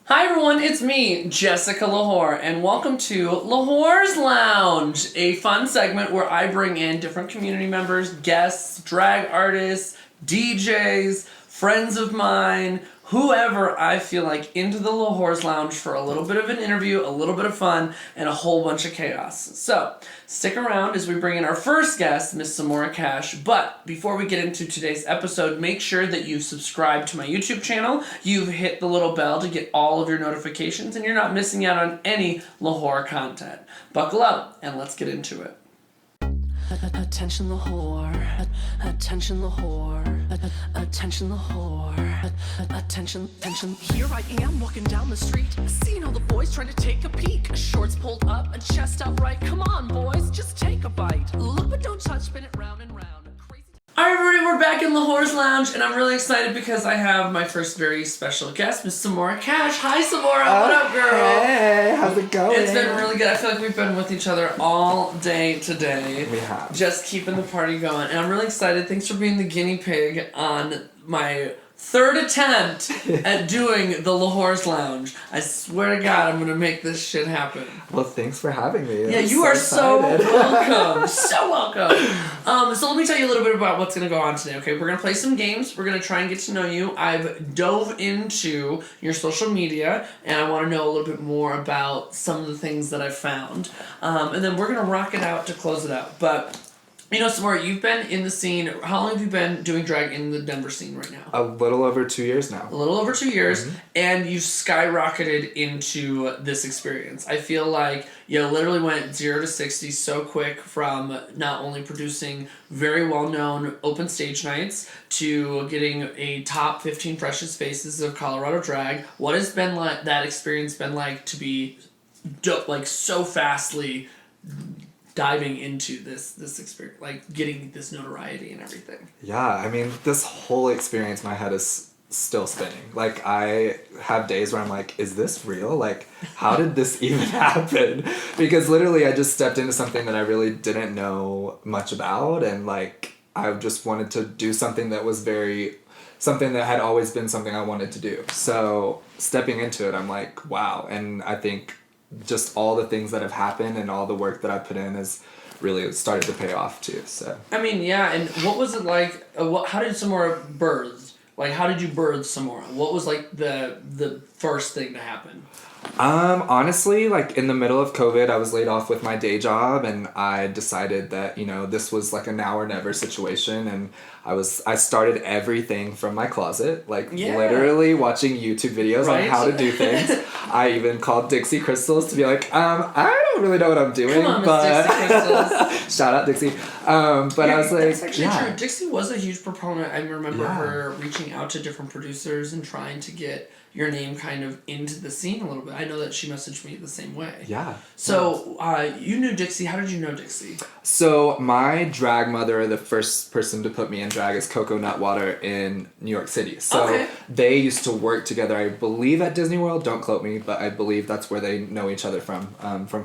Hi everyone, it's me, Jessica lwhor, and welcome to lwhor's Lounge, a fun segment where I bring in different community members, guests, drag artists, DJs, friends of mine, whoever I feel like into the lwhor's Lounge for a little bit of an interview, a little bit of fun, and a whole bunch of chaos. So, stick around as we bring in our first guest, Miss Samora Kash. But before we get into today's episode, make sure that you subscribe to my YouTube channel, you've hit the little bell to get all of your notifications, and you're not missing out on any lwhor content. Buckle up, and let's get into it. Attention lwhor, attention lwhor, attention lwhor, attention. Here I am walking down the street, seeing all the boys trying to take a peek. Shorts pulled up and chest out right. Come on, boys, just take a bite. Look but don't touch, spin it round and round. Alright everybody, we're back in lwhor's Lounge, and I'm really excited because I have my first very special guest, Miss Samora Kash. Hi Samora, what up girl? Hey, how's it going? It's been really good. I feel like we've been with each other all day today. We have. Just keeping the party going, and I'm really excited. Thanks for being the guinea pig on my third attempt at doing the lwhor's Lounge. I swear to God, I'm gonna make this shit happen. Well, thanks for having me. Yeah, you are so welcome. So welcome. So let me tell you a little bit about what's going to go on today, okay? We're going to play some games. We're going to try and get to know you. I've dove into your social media, and I want to know a little bit more about some of the things that I've found. And then we're going to rock it out to close it out. But, you know, Samora, you've been in the scene. How long have you been doing drag in the Denver scene right now? A little over 2 years now. A little over 2 years, and you've skyrocketed into this experience. I feel like you literally went 0 to 60 so quick, from not only producing very well-known open stage nights to getting a top 15 freshest faces of Colorado drag. What has been like that experience been like to be so fastly diving into this experience, like getting this notoriety and everything? Yeah, I mean, this whole experience, my head is still spinning. Like, I have days where I'm like, is this real? Like, how did this even happen? Because literally I just stepped into something that I really didn't know much about, and like, I just wanted to do something that was something that had always been something I wanted to do. So stepping into it, I'm like, wow. And I think just all the things that have happened and all the work that I put in has really started to pay off too. So I mean, yeah. And what was it like? How did Samora birth? Like, how did you birth Samora? What was like the first thing to happen? Honestly, like in the middle of COVID, I was laid off with my day job, and I decided that, you know, this was like a now or never situation, and I started everything from my closet, like literally watching YouTube videos on how to do things. I even called Dixie Crystals to be like, I don't really know what I'm doing. Come on, but Miss Dixie Crystals. Shout out Dixie. But I was like, that's actually true. Dixie was a huge proponent. I remember her reaching out to different producers and trying to get your name kind of into the scene a little bit. I know that she messaged me the same way. Yeah. So, you knew Dixie. How did you know Dixie? So, my drag mother, the first person to put me in drag, is Coco Nutwater in New York City. So, they used to work together, I believe, at Disney World. Don't quote me, but I believe that's where they know each other from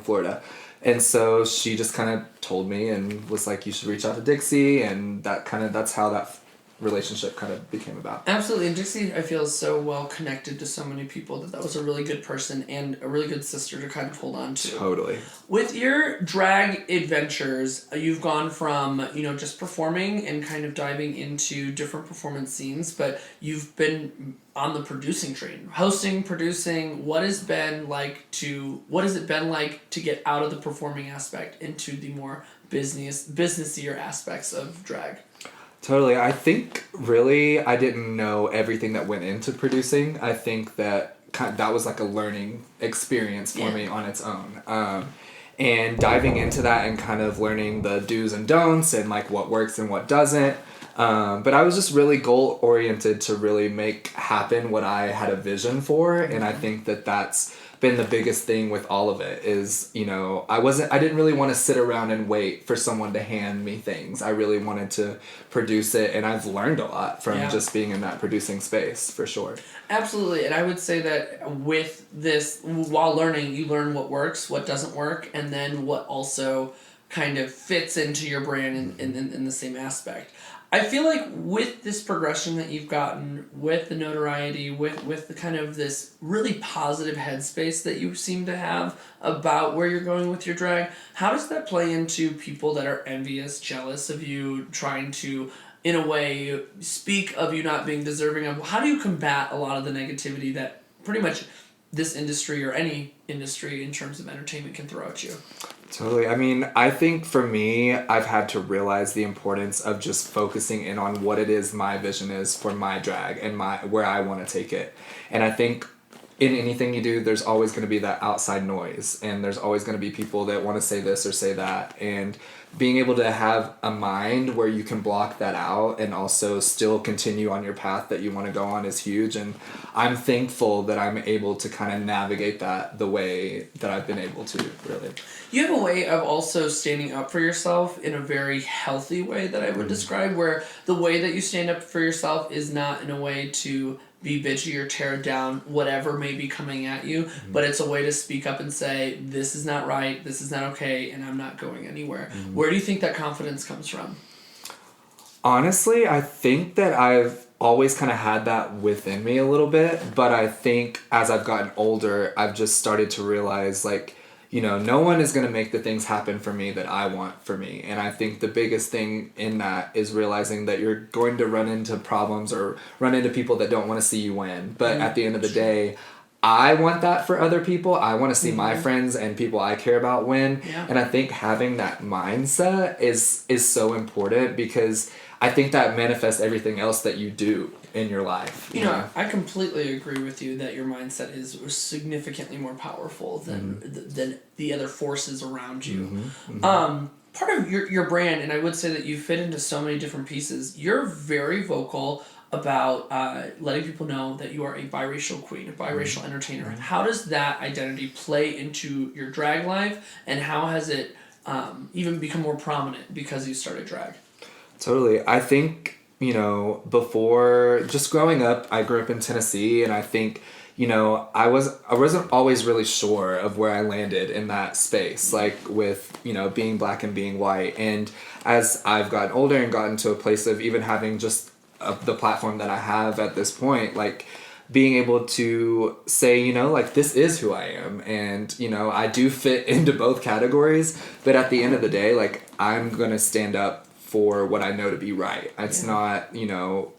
Florida. And so, she just kind of told me and was like, you should reach out to Dixie, and that's how that relationship kind of became about. Absolutely. And Dixie, I feel, is so well connected to so many people that was a really good person and a really good sister to kind of hold on to. Totally. With your drag adventures, you've gone from, you know, just performing and kind of diving into different performance scenes, but you've been on the producing train, hosting, producing. What has it been like to get out of the performing aspect into the more businessier aspects of drag? Totally. I think really I didn't know everything that went into producing. I think that that was like a learning experience for me on its own. And diving into that and kind of learning the do's and don'ts and like what works and what doesn't. But I was just really goal oriented to really make happen what I had a vision for. And I think that that's been the biggest thing with all of it is, you know, I didn't really want to sit around and wait for someone to hand me things. I really wanted to produce it, and I've learned a lot from just being in that producing space, for sure. Absolutely. And I would say that with this, while learning, you learn what works, what doesn't work, and then what also kind of fits into your brand in the same aspect. I feel like with this progression that you've gotten, with the notoriety, with the kind of this really positive headspace that you seem to have about where you're going with your drag, how does that play into people that are envious, jealous of you, trying to, in a way, speak of you not being deserving of? How do you combat a lot of the negativity that pretty much this industry or any industry in terms of entertainment can throw at you? Totally. I mean, I think for me, I've had to realize the importance of just focusing in on what it is my vision is for my drag and where I want to take it. And I think in anything you do, there's always going to be that outside noise, and there's always going to be people that want to say this or say that. And being able to have a mind where you can block that out and also still continue on your path that you want to go on is huge. And I'm thankful that I'm able to kind of navigate that the way that I've been able to, really. You have a way of also standing up for yourself in a very healthy way that I would describe, where the way that you stand up for yourself is not in a way to be bitchy or tear down whatever may be coming at you, but it's a way to speak up and say, this is not right, this is not okay, and I'm not going anywhere. Where do you think that confidence comes from? Honestly, I think that I've always kind of had that within me a little bit, but I think as I've gotten older, I've just started to realize, like, you know, no one is going to make the things happen for me that I want for me. And I think the biggest thing in that is realizing that you're going to run into problems or run into people that don't want to see you win. But at the end of the day, I want that for other people. I want to see my friends and people I care about win. Yeah. And I think having that mindset is so important, because I think that manifests everything else that you do in your life. You know, I completely agree with you that your mindset is significantly more powerful than than the other forces around you. Part of your brand, and I would say that you fit into so many different pieces, you're very vocal about letting people know that you are a biracial queen, a biracial entertainer. How does that identity play into your drag life, and how has it even become more prominent because you started drag? Totally. I think, you know, before, just growing up, I grew up in Tennessee, and I think, you know, I wasn't always really sure of where I landed in that space, like with, you know, being black and being white. And as I've gotten older and gotten to a place of even having just the platform that I have at this point, like being able to say, you know, like, this is who I am, and, you know, I do fit into both categories, but at the end of the day, like, I'm gonna stand up for what I know to be right. It's not, you know,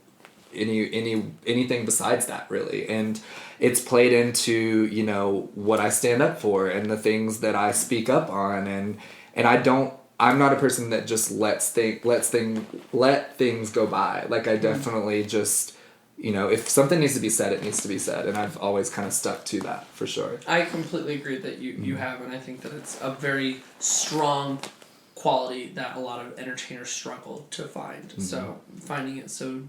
anything besides that, really. And it's played into, you know, what I stand up for and the things that I speak up on, and I'm not a person that just let things go by. Like, I definitely just, you know, if something needs to be said, it needs to be said, and I've always kind of stuck to that, for sure. I completely agree that you have, and I think that it's a very strong quality that a lot of entertainers struggle to find. So finding it so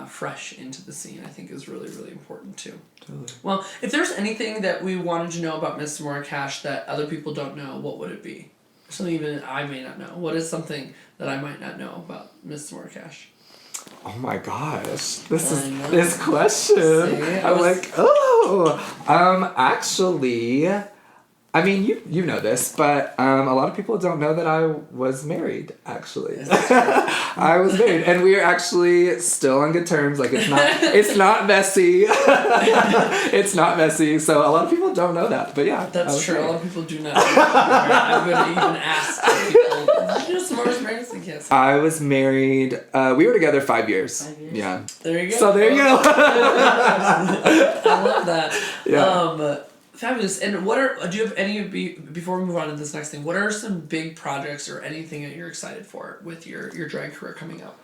fresh into the scene, I think, is really, really important too. Totally. Well, if there's anything that we wanted to know about Miss Samora Kash that other people don't know, what would it be? Something even I may not know. What is something that I might not know about Miss Samora Kash? Oh my gosh, this question. Actually, I mean, you know this, but a lot of people don't know that I was married, actually. I was married, and we are actually still on good terms. Like, it's not messy. It's not messy, so a lot of people don't know that, but yeah. That's true. Married. A lot of people do not know. I would even ask people, did you know Samora's married? Like, yes. I was married, we were together 5 years. 5 years? Yeah. There you go. So there you go. I love that. Yeah. Fabulous. And do you have any, before we move on to this next thing, what are some big projects or anything that you're excited for with your drag career coming up?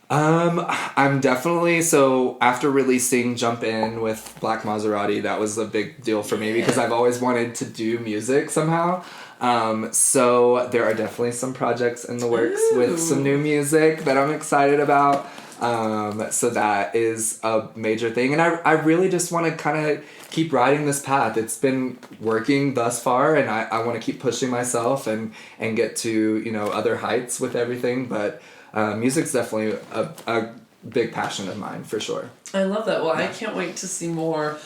I'm definitely, so after releasing Jump In with Black Maserati, that was a big deal for me because I've always wanted to do music somehow. So there are definitely some projects in the works with some new music that I'm excited about. So that is a major thing. And I really just want to kind of keep riding this path. It's been working thus far, and I want to keep pushing myself and get to, you know, other heights with everything. But music's definitely big passion of mine for sure. I love that. Well, I can't wait to see more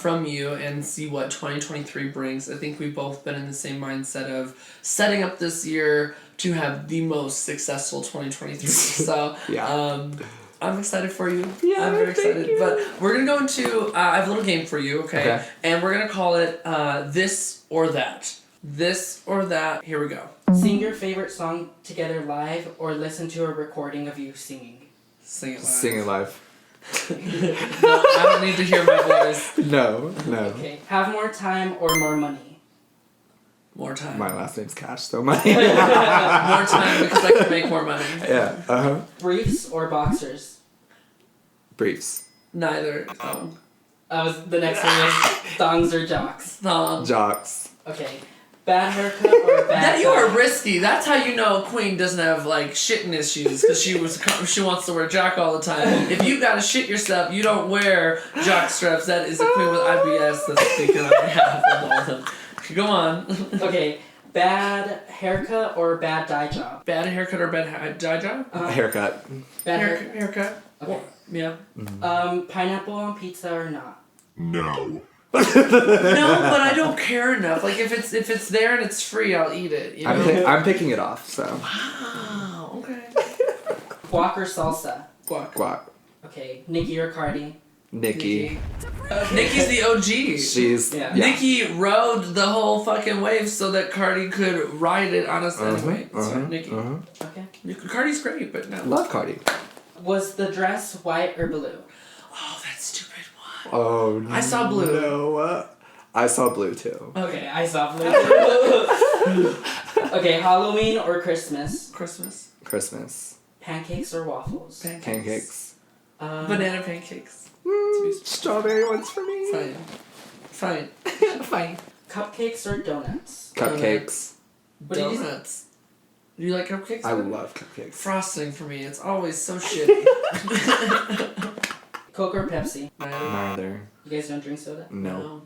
from you and see what 2023 brings. I think we've both been in the same mindset of setting up this year to have the most successful 2023. So, Yeah. I'm excited for you. Yeah, I'm very thank excited. you. But we're going to go into, I have a little game for you, okay? And we're going to call it This or That. This or That. Here we go. Sing your favorite song together live or listen to a recording of you singing. Sing it live. Sing it live. No, I don't need to hear my voice. No. Okay. Have more time or more money? More time. My last name's Cash, so money. More time because I can make more money. Yeah. Briefs or boxers? Briefs. Neither. The next one was thongs or jocks. Jocks. Okay. Bad haircut or bad That you dye? are risky. That's how you know Queen doesn't have like shitting issues because she wants to wear jock all the time. If you gotta shit yourself, you don't wear jock straps. That is a Queen with IBS that's speaking on behalf of all of them. Go on. Okay. Bad haircut or bad dye job? Bad haircut or bad dye job? Haircut. Bad Haircut. Okay. Yeah. Pineapple on pizza or not? No. No, but I don't care enough. Like if it's there and it's free, I'll eat it. You know? I'm picking it off, so. Wow. Okay. Guac or salsa? Guac. Okay. Nikki or Cardi? Nikki. Nikki's the OG. She's. Yeah. Nikki rode the whole fucking wave so that Cardi could ride it on us anyway. So Nikki. Okay. Cardi's great, but no. Love Cardi. Was the dress white or blue? Oh, that stupid one. Oh, no. I saw blue. No. I saw blue too. Okay, I saw blue. Okay, Halloween or Christmas? Christmas. Pancakes or waffles? Pancakes. Banana pancakes. Strawberry ones for me. Fine. Fine. Cupcakes or donuts? Cupcakes. What did you say? Donuts. Do you like cupcakes? I love cupcakes. Frosting for me. It's always so shitty. Coke or Pepsi? Neither. You guys don't drink soda? No.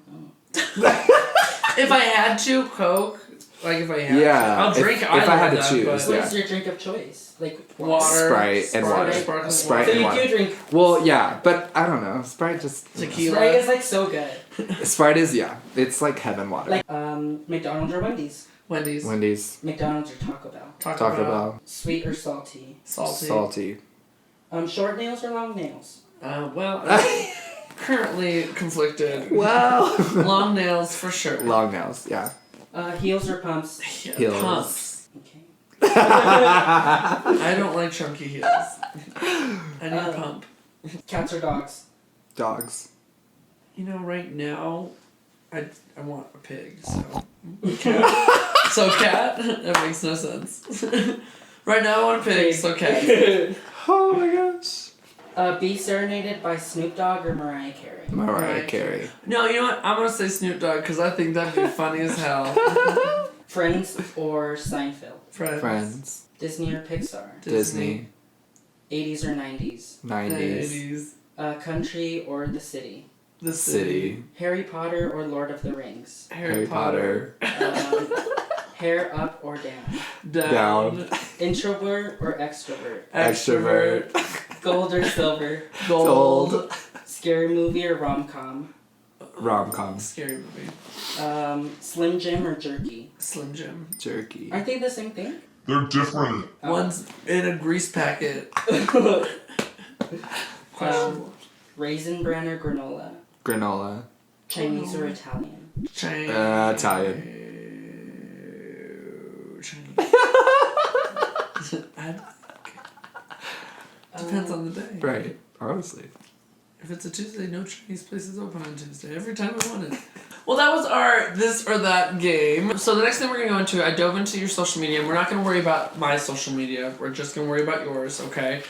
If I had to, Coke. Like if I had to. I'll drink if either I had of to them, choose, but- What's your drink of choice? Like Water. Sprite and water. Sparkling Sprite So and you water. do drink Well, yeah, but I don't know. Sprite just. Tequila. Sprite is like so good. Sprite is, yeah. It's like heaven water. Like McDonald's or Wendy's? Wendy's. McDonald's or Taco Bell? Taco Bell. Sweet or salty? Salty. Short nails or long nails? Well, I'm currently conflicted. Wow. Long nails for sure. Long nails, yeah. Heels or pumps? Heels. Pumps. Okay. I don't like chunky heels. I need a pump. Cats or dogs? Dogs. You know, right now, I want a pig, so cat. So cat? That makes no sense. Right now I want a pig, so cat. Oh my gosh. Be serenaded by Snoop Dogg or Mariah Carey? Mariah Carey. No, you know what? I'm gonna say Snoop Dogg because I think that'd be funny as hell. Friends or Seinfeld? Friends. Disney or Pixar? Disney. 80s or 90s? 90s. Country or the city? The City. Harry Potter or Lord of the Rings? Harry Potter. Hair up or down? Down. Introvert or extrovert? Extrovert. Gold or silver? Gold. Scary movie or rom-com? Rom-com. Scary movie. Slim Jim or jerky? Slim Jim. Jerky. Aren't they the same thing? They're different. One's in a grease packet. Questionable. Raisin bran or granola? Granola. Chinese or Italian? Italian. Depends on the day. Right. Honestly. If it's a Tuesday, no Chinese places open on Tuesday. Every time I want it. Well, that was our this or that game. So the next thing we're going to go into, I dove into your social media, and we're not going to worry about my social media. We're just going to worry about yours, okay?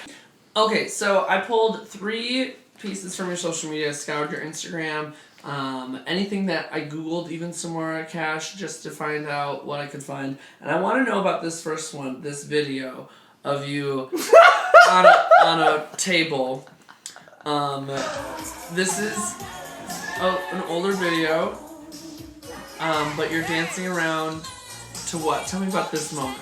Okay, so I pulled 3 pieces from your social media, scoured your Instagram, anything that I Googled, even Samora Kash, just to find out what I could find. And I want to know about this first one, this video of you on a table. This is an older video, but you're dancing around to what? Tell me about this moment.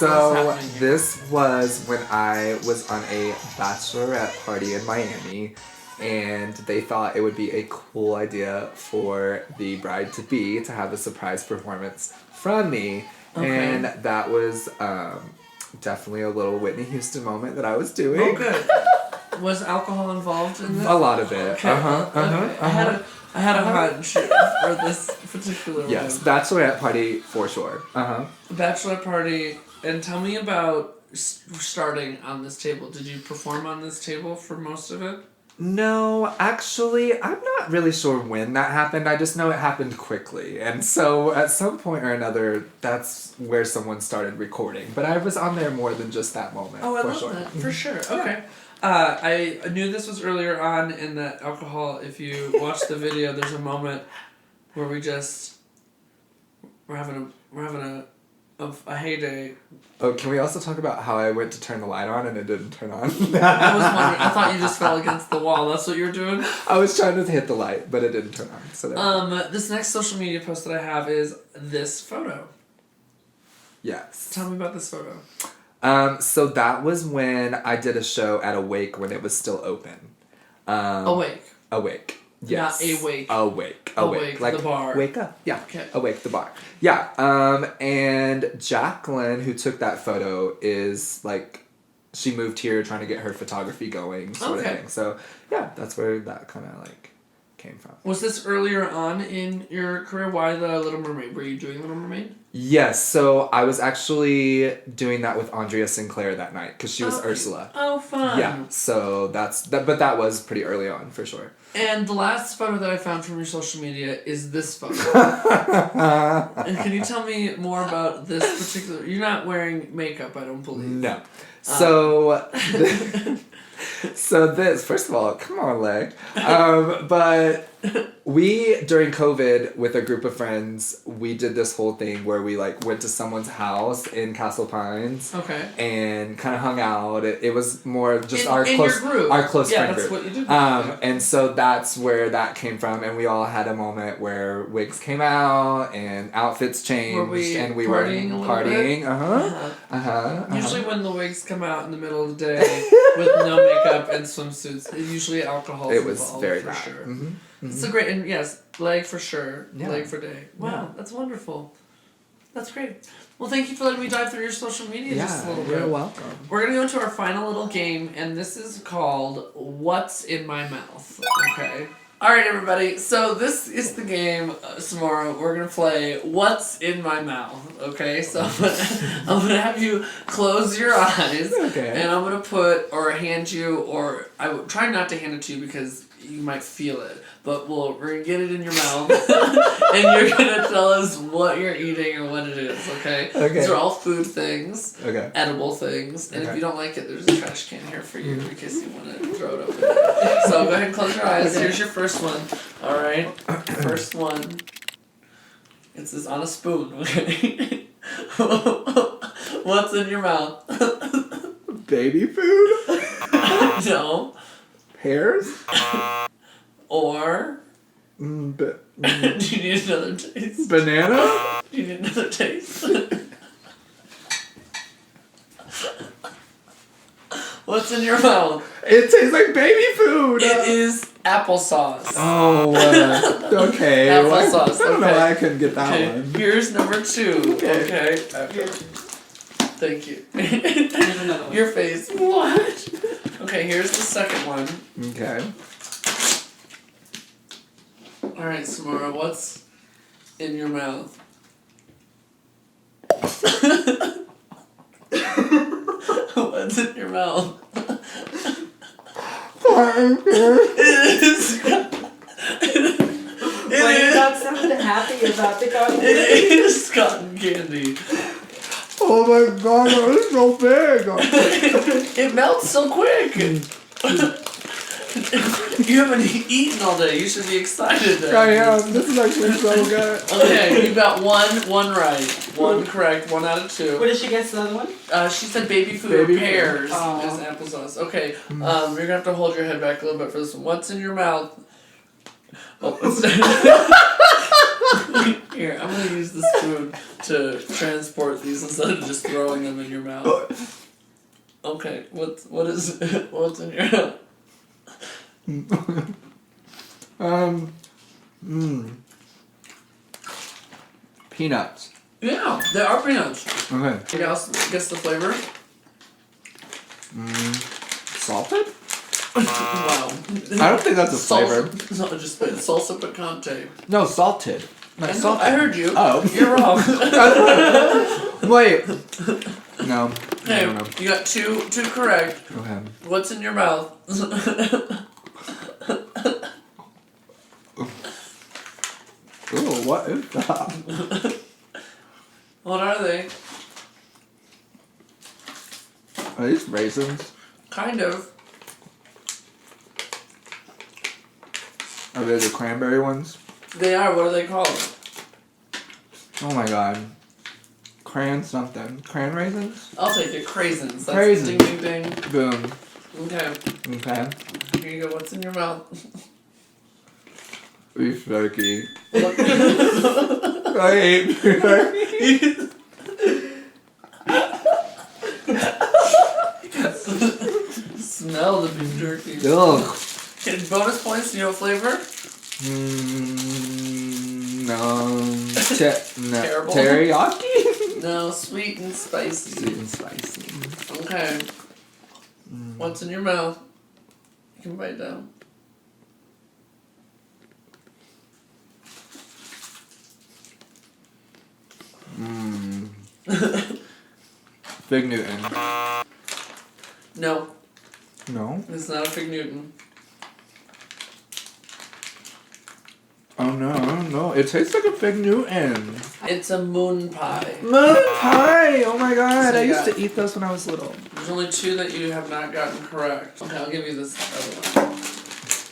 So happening here? this was when I was on a bachelorette party in Miami, and they thought it would be a cool idea for the bride-to-be to have a surprise performance from me. Okay. And that was definitely a little Whitney Houston moment that I was doing. Oh, good. Was alcohol involved in this? A lot of it. Okay. Uh-huh. I had a hunch for this particular Yes, one. bachelorette party for sure. Bachelor party, and tell me about starting on this table. Did you perform on this table for most of it? No, actually, I'm not really sure when that happened. I just know it happened quickly. And so at some point or another, that's where someone started recording. But I was on there more than just that moment. Oh, I for love sure. that. For sure. Okay. I knew this was earlier on in the alcohol. If you watch the video, there's a moment where we're having a heyday. Oh, can we also talk about how I went to turn the light on and it didn't turn on? I was wondering. I thought you just fell against the wall. That's what you were doing. I was trying to hit the light, but it didn't turn on. So there. This next social media post that I have is this photo. Yes. Tell me about this photo. So that was when I did a show at Awake when it was still open. Awake. Awake. Yes. Not Awake. Awake. Awake, Like, the bar. Wake up. Yeah. Okay. Awake, the bar. Yeah. And Jacqueline, who took that photo, is like, she moved here trying to get her photography going, sort Okay. of thing. So, yeah, that's where that kind of like came from. Was this earlier on in your career? Why the Little Mermaid? Were you doing Little Mermaid? Yes. So I was actually doing that with Andrea Sinclair that night because she was Okay. Ursula. Oh, fun. Yeah. So but that was pretty early on for sure. And the last photo that I found from your social media is this photo. And can you tell me more about this particular... You're not wearing makeup, I don't believe. No. So, so this, first of all, come on, Leg. But we, during COVID, with a group of friends, we did this whole thing where we like went to someone's house in Castle Pines. Okay. And kind of hung out. It was more of just In our your close group. friend that's group. what you do. And so that's where that came from, and we all had a moment where wigs came out and outfits changed, Were we and we partying a were little partying. bit? Usually when the wigs come out in the middle of the day with no makeup and swimsuits, usually alcohol It was involved, very for bad. sure. Mm-hmm. It's a great, and yes, leg for sure, Yeah. leg for day. Wow, Yeah. that's wonderful. That's great. Well, thank you for letting me dive through your social media just a little bit. You're welcome. We're going to go into our final little game, and this is called What's in My Mouth. Okay. All right, everybody. So this is the game, Samora. We're going to play What's in My Mouth. Okay? So I'm going to have you close your eyes. Okay. And I'm going to put or hand you, or I would try not to hand it to you because you might feel it. But we're going to get it in your mouth. And you're going to tell us what you're eating or what it is. Okay? Okay. These are all food things. Okay. Edible things, and if Okay. you don't like it, there's a trash can here for you in case you want to throw it up in there. So go ahead and close your eyes. Okay. Here's your first one. All right, first one. It's this on a spoon. Okay. What's in your mouth? Baby food? No. Pears? Or do you need another taste? Banana? Do you need another taste? What's in your mouth? It tastes like baby food! It is applesauce. Oh, okay. Applesauce, I don't know okay. why I couldn't get that Okay, one. here's number 2. Okay. Okay. Thank you. Here's another one. Your face. What? Okay, here's the second one. Okay. Alright, Samora, what's in your mouth? What's in your mouth? It is. Why you not sound happy about the cotton It is cotton candy. Oh my god, that is so big! It melts so quick. You haven't eaten all day. You should be excited then. I am. This is actually so good. Okay, you got one right. One correct, 1 out of 2. What did she guess the other one? She said baby food Baby or food. pears Oh. is applesauce. Okay, you're gonna have to hold your head back a little bit for this one. What's in your mouth? Oh, Here, I'm gonna use the spoon to transport these instead of just throwing them in your mouth. Okay, what's in your mouth? Peanuts. Yeah, they are peanuts. Okay. Guess the flavor? Salted? Wow. I don't think that's a flavor. No, just salsa picante. No, salted. Like salted. I heard you. Oh. You're wrong. Wait. No. Hey, No. you got two correct. Okay. What's in your mouth? Ooh, what is that? What are they? Are these raisins? Kind of. Are they the cranberry ones? They are. What are they called? Oh my god. Cran something. Cran raisins? I'll take it. Craisins. That's Craisins. Ding, ding, ding. Boom. Okay. Okay. Here you go. What's in your mouth? Beef jerky. Look- I hate beef jerky. Smell the beef jerky. Ugh. Okay, bonus points. Do you know what flavor? No. No. Terrible. Teriyaki? No, sweet and spicy. Sweet and spicy. Okay. What's in your mouth? You can bite down. Fig Newton. No, No? it's not a fig Newton. Oh no. It tastes like a Fig Newton. It's a moon pie. Moon pie! Oh my god, So I you used got- to eat those when I was little. There's only two that you have not gotten correct. Okay, I'll give you this other one.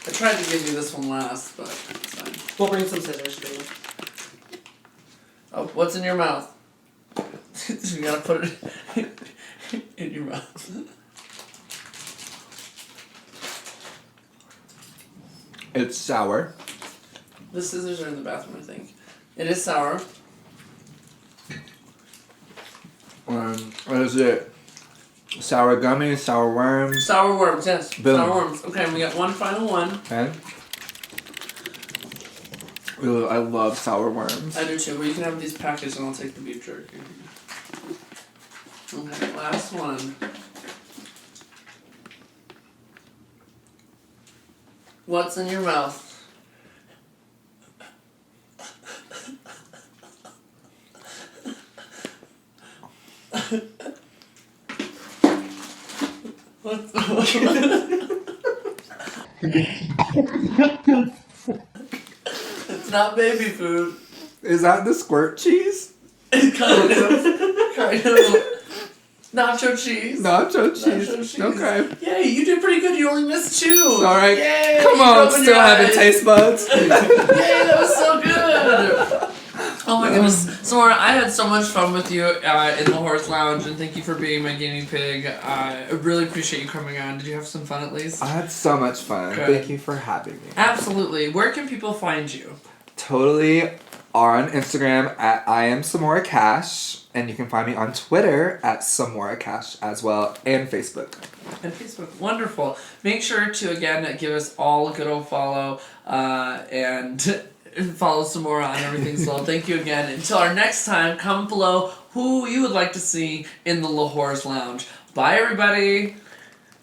I tried to give you this one last, but it's fine. We'll bring some scissors for you. Oh, what's in your mouth? You gotta put it in your mouth. It's sour. The scissors are in the bathroom, I think. It is sour. What is it? Sour gummies, sour worms. Sour worms, yes. Boom. Sour worms. Okay, and we got one final one. Okay. Ooh, I love sour worms. I do too, but you can have these packaged and I'll take the beef jerky. Okay, last one. What's in your mouth? What's It's not baby food. Is that the squirt cheese? Kind of. Nacho cheese. Nacho cheese. Nacho cheese. Okay. Yay, you did pretty good. You only missed two. All right. Yay, Come you on, opened still your having eyes. taste buds. Yay, that was so good. Oh my goodness. Samora, I had so much fun with you in the Horse Lounge, and thank you for being my guinea pig. I really appreciate you coming on. Did you have some fun at least? I had so much fun. Good. Thank you for having me. Absolutely. Where can people find you? Totally on Instagram at I am Samora Kash, and you can find me on Twitter at Samora Kash as well, and Facebook. And Facebook. Wonderful. Make sure to, again, give us all a good old follow and follow Samora on everything. So thank you again. Until our next time, comment below who you would like to see in the lwhor's Lounge. Bye, everybody.